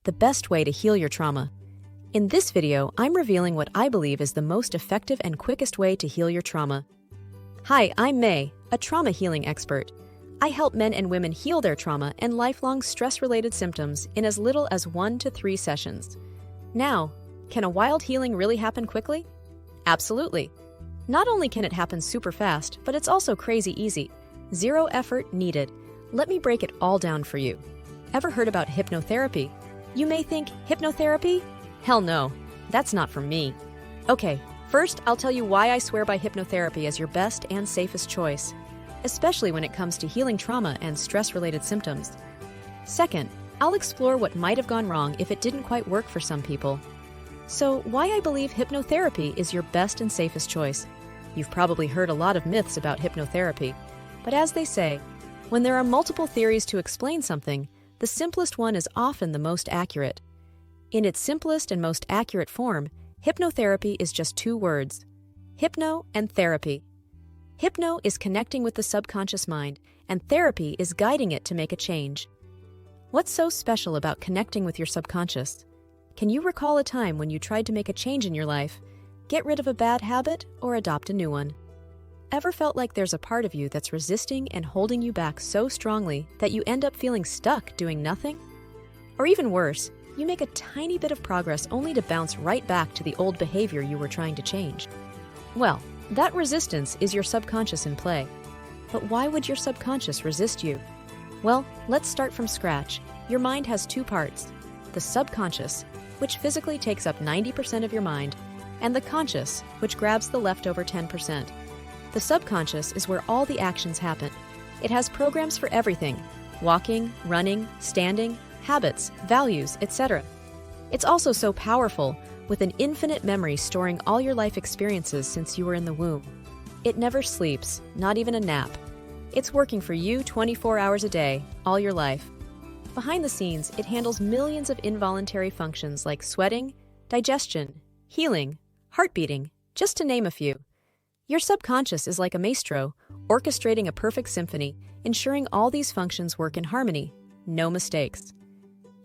the best way to heal your trauma. In this video, I'm revealing what I believe is the most effective and quickest way to heal your trauma. Hi, I'm May, a trauma healing expert. I help men and women heal their trauma and lifelong stress-related symptoms in as little as 1 to 3 sessions. Now, can a wild healing really happen quickly? Absolutely. Not only can it happen super fast, but it's also crazy easy. 0 effort needed. Let me break it all down for you. Ever heard about hypnotherapy? You may think, hypnotherapy? Hell no, that's not for me. Okay, first I'll tell you why I swear by hypnotherapy as your best and safest choice, especially when it comes to healing trauma and stress-related symptoms. Second, I'll explore what might have gone wrong if it didn't quite work for some people. So, why I believe hypnotherapy is your best and safest choice. You've probably heard a lot of myths about hypnotherapy, but as they say, when there are multiple theories to explain something, the simplest one is often the most accurate. In its simplest and most accurate form, hypnotherapy is just 2 words: hypno and therapy. Hypno is connecting with the subconscious mind, and therapy is guiding it to make a change. What's so special about connecting with your subconscious? Can you recall a time when you tried to make a change in your life, get rid of a bad habit, or adopt a new one? Ever felt like there's a part of you that's resisting and holding you back so strongly that you end up feeling stuck doing nothing? Or even worse, you make a tiny bit of progress only to bounce right back to the old behavior you were trying to change. Well, that resistance is your subconscious in play. But why would your subconscious resist you? Well, let's start from scratch. Your mind has 2 parts: the subconscious, which physically takes up 90% of your mind, and the conscious, which grabs the leftover 10%. The subconscious is where all the actions happen. It has programs for everything: walking, running, standing, habits, values, etc. It's also so powerful, with an infinite memory storing all your life experiences since you were in the womb. It never sleeps, not even a nap. It's working for you 24 hours a day, all your life. Behind the scenes, it handles millions of involuntary functions like sweating, digestion, healing, heart beating, just to name a few. Your subconscious is like a maestro, orchestrating a perfect symphony, ensuring all these functions work in harmony, no mistakes.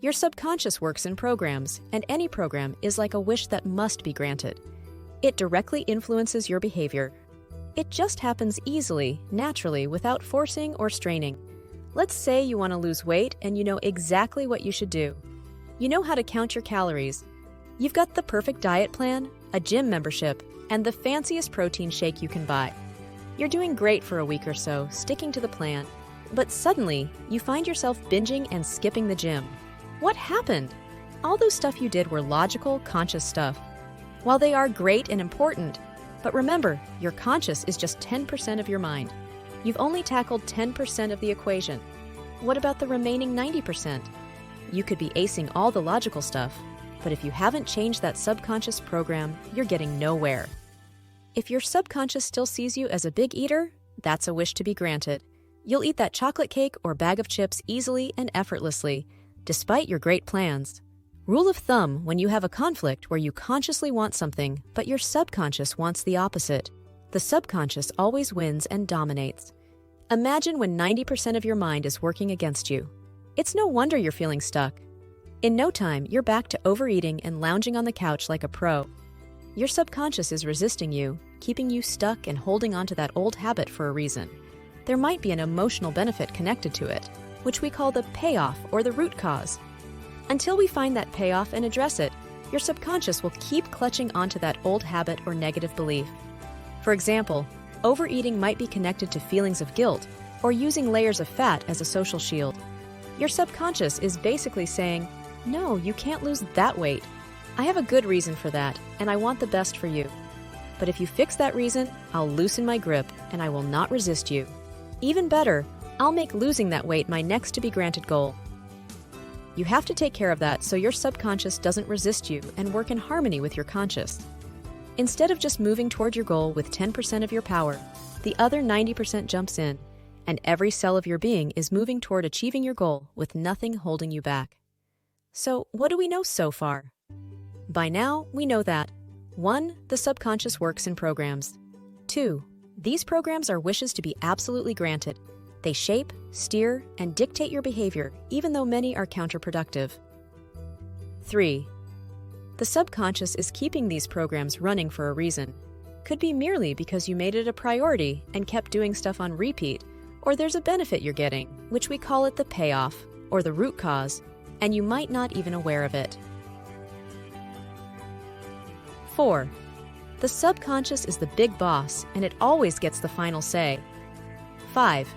Your subconscious works in programs, and any program is like a wish that must be granted. It directly influences your behavior. It just happens easily, naturally, without forcing or straining. Let's say you want to lose weight and you know exactly what you should do. You know how to count your calories. You've got the perfect diet plan, a gym membership, and the fanciest protein shake you can buy. You're doing great for a week or so, sticking to the plan. But suddenly, you find yourself binging and skipping the gym. What happened? All those stuff you did were logical, conscious stuff. While they are great and important, but remember, your conscious is just 10% of your mind. You've only tackled 10% of the equation. What about the remaining 90%? You could be acing all the logical stuff, but if you haven't changed that subconscious program, you're getting nowhere. If your subconscious still sees you as a big eater, that's a wish to be granted. You'll eat that chocolate cake or bag of chips easily and effortlessly, despite your great plans. Rule of thumb: when you have a conflict where you consciously want something, but your subconscious wants the opposite, the subconscious always wins and dominates. Imagine when 90% of your mind is working against you. It's no wonder you're feeling stuck. In no time, you're back to overeating and lounging on the couch like a pro. Your subconscious is resisting you, keeping you stuck and holding on to that old habit for a reason. There might be an emotional benefit connected to it, which we call the payoff or the root cause. Until we find that payoff and address it, your subconscious will keep clutching onto that old habit or negative belief. For example, overeating might be connected to feelings of guilt or using layers of fat as a social shield. Your subconscious is basically saying, "No, you can't lose that weight. I have a good reason for that, and I want the best for you. But if you fix that reason, I'll loosen my grip and I will not resist you. Even better, I'll make losing that weight my next to be granted goal." You have to take care of that so your subconscious doesn't resist you and work in harmony with your conscious. Instead of just moving toward your goal with 10% of your power, the other 90% jumps in, and every cell of your being is moving toward achieving your goal with nothing holding you back. So, what do we know so far? By now, we know that 1. The subconscious works in programs. 2. These programs are wishes to be absolutely granted. They shape, steer, and dictate your behavior, even though many are counterproductive. 3. The subconscious is keeping these programs running for a reason. Could be merely because you made it a priority and kept doing stuff on repeat, or there's a benefit you're getting, which we call it the payoff, or the root cause, and you might not even aware of it. 4. The subconscious is the big boss, and it always gets the final say. 5.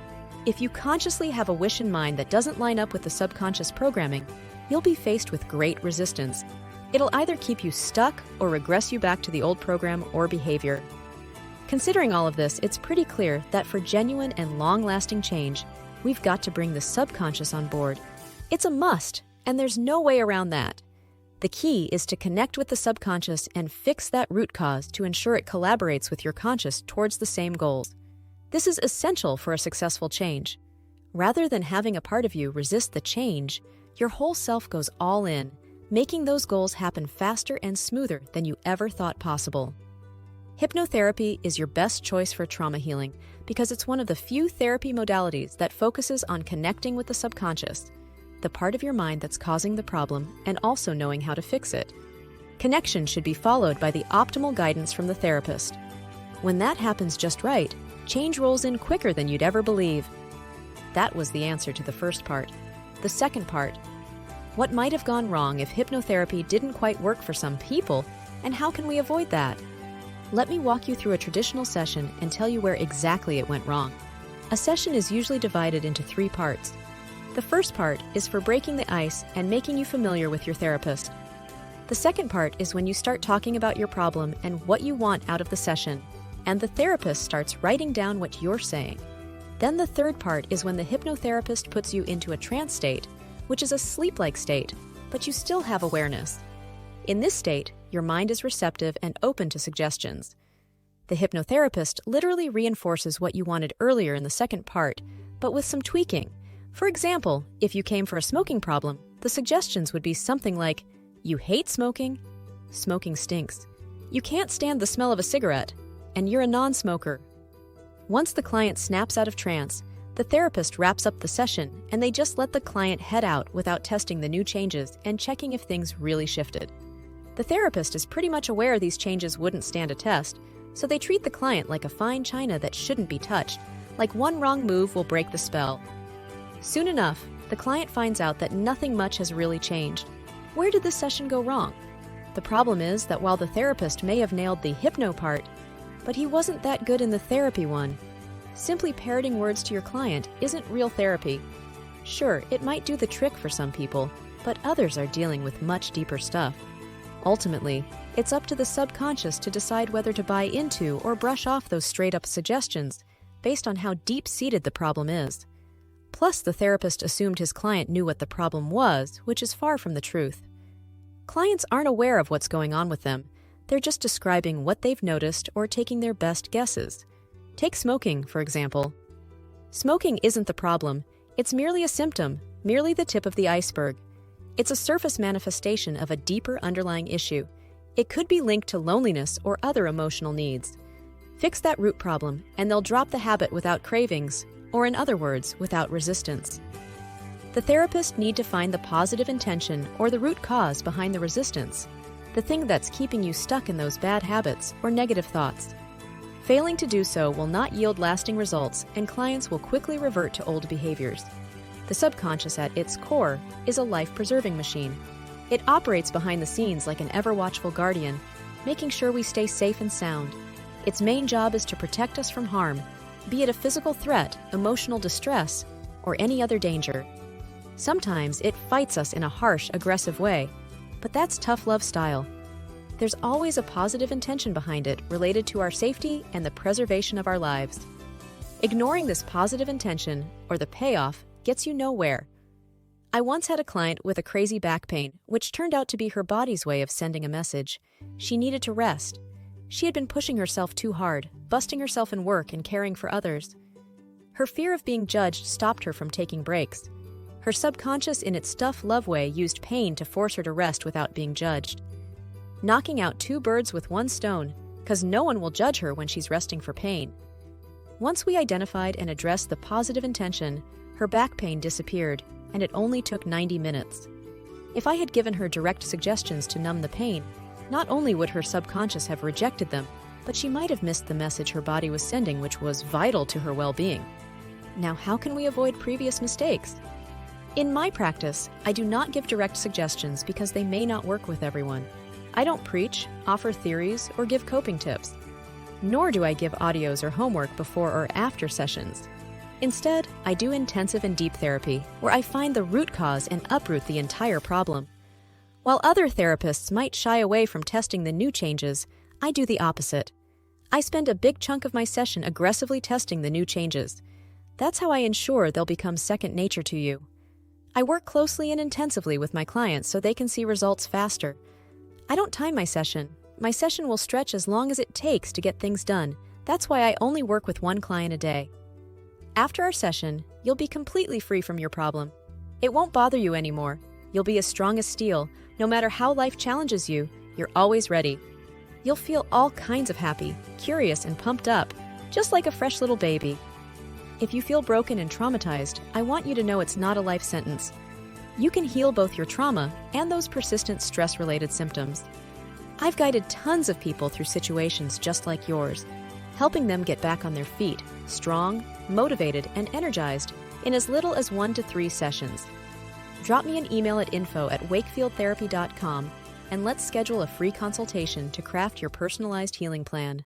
If you consciously have a wish in mind that doesn't line up with the subconscious programming, you'll be faced with great resistance. It'll either keep you stuck or regress you back to the old program or behavior. Considering all of this, it's pretty clear that for genuine and long-lasting change, we've got to bring the subconscious on board. It's a must, and there's no way around that. The key is to connect with the subconscious and fix that root cause to ensure it collaborates with your conscious towards the same goals. This is essential for a successful change. Rather than having a part of you resist the change, your whole self goes all in, making those goals happen faster and smoother than you ever thought possible. Hypnotherapy is your best choice for trauma healing because it's one of the few therapy modalities that focuses on connecting with the subconscious, the part of your mind that's causing the problem, and also knowing how to fix it. Connection should be followed by the optimal guidance from the therapist. When that happens just right, change rolls in quicker than you'd ever believe. That was the answer to the first part. The second part: what might have gone wrong if hypnotherapy didn't quite work for some people, and how can we avoid that? Let me walk you through a traditional session and tell you where exactly it went wrong. A session is usually divided into 3 parts. The first part is for breaking the ice and making you familiar with your therapist. The second part is when you start talking about your problem and what you want out of the session, and the therapist starts writing down what you're saying. Then the third part is when the hypnotherapist puts you into a trance state, which is a sleep-like state, but you still have awareness. In this state, your mind is receptive and open to suggestions. The hypnotherapist literally reinforces what you wanted earlier in the second part, but with some tweaking. For example, if you came for a smoking problem, the suggestions would be something like, you hate smoking, smoking stinks, you can't stand the smell of a cigarette, and you're a non-smoker. Once the client snaps out of trance, the therapist wraps up the session, and they just let the client head out without testing the new changes and checking if things really shifted. The therapist is pretty much aware these changes wouldn't stand a test, so they treat the client like a fine china that shouldn't be touched, like one wrong move will break the spell. Soon enough, the client finds out that nothing much has really changed. Where did this session go wrong? The problem is that while the therapist may have nailed the hypno part, but he wasn't that good in the therapy one. Simply parroting words to your client isn't real therapy. Sure, it might do the trick for some people, but others are dealing with much deeper stuff. Ultimately, it's up to the subconscious to decide whether to buy into or brush off those straight-up suggestions based on how deep-seated the problem is. Plus, the therapist assumed his client knew what the problem was, which is far from the truth. Clients aren't aware of what's going on with them. They're just describing what they've noticed or taking their best guesses. Take smoking, for example. Smoking isn't the problem. It's merely a symptom, merely the tip of the iceberg. It's a surface manifestation of a deeper underlying issue. It could be linked to loneliness or other emotional needs. Fix that root problem, and they'll drop the habit without cravings, or in other words, without resistance. The therapist need to find the positive intention or the root cause behind the resistance, the thing that's keeping you stuck in those bad habits or negative thoughts. Failing to do so will not yield lasting results, and clients will quickly revert to old behaviors. The subconscious at its core is a life-preserving machine. It operates behind the scenes like an ever-watchful guardian, making sure we stay safe and sound. Its main job is to protect us from harm, be it a physical threat, emotional distress, or any other danger. Sometimes it fights us in a harsh, aggressive way, but that's tough love style. There's always a positive intention behind it related to our safety and the preservation of our lives. Ignoring this positive intention, or the payoff, gets you nowhere. I once had a client with a crazy back pain, which turned out to be her body's way of sending a message. She needed to rest. She had been pushing herself too hard, busting herself in work and caring for others. Her fear of being judged stopped her from taking breaks. Her subconscious in its tough-love way used pain to force her to rest without being judged. Knocking out 2 birds with 1 stone, because no one will judge her when she's resting for pain. Once we identified and addressed the positive intention, her back pain disappeared, and it only took 90 minutes. If I had given her direct suggestions to numb the pain, not only would her subconscious have rejected them, but she might have missed the message her body was sending, which was vital to her well-being. Now, how can we avoid previous mistakes? In my practice, I do not give direct suggestions because they may not work with everyone. I don't preach, offer theories, or give coping tips. Nor do I give audios or homework before or after sessions. Instead, I do intensive and deep therapy, where I find the root cause and uproot the entire problem. While other therapists might shy away from testing the new changes, I do the opposite. I spend a big chunk of my session aggressively testing the new changes. That's how I ensure they'll become second nature to you. I work closely and intensively with my clients so they can see results faster. I don't time my session. My session will stretch as long as it takes to get things done. That's why I only work with one client a day. After our session, you'll be completely free from your problem. It won't bother you anymore. You'll be as strong as steel. No matter how life challenges you, you're always ready. You'll feel all kinds of happy, curious, and pumped up, just like a fresh little baby. If you feel broken and traumatized, I want you to know it's not a life sentence. You can heal both your trauma and those persistent stress-related symptoms. I've guided tons of people through situations just like yours, helping them get back on their feet, strong, motivated, and energized in as little as 1 to 3 sessions. Drop me an email at info@wakefieldtherapy.com and let's schedule a free consultation to craft your personalized healing plan.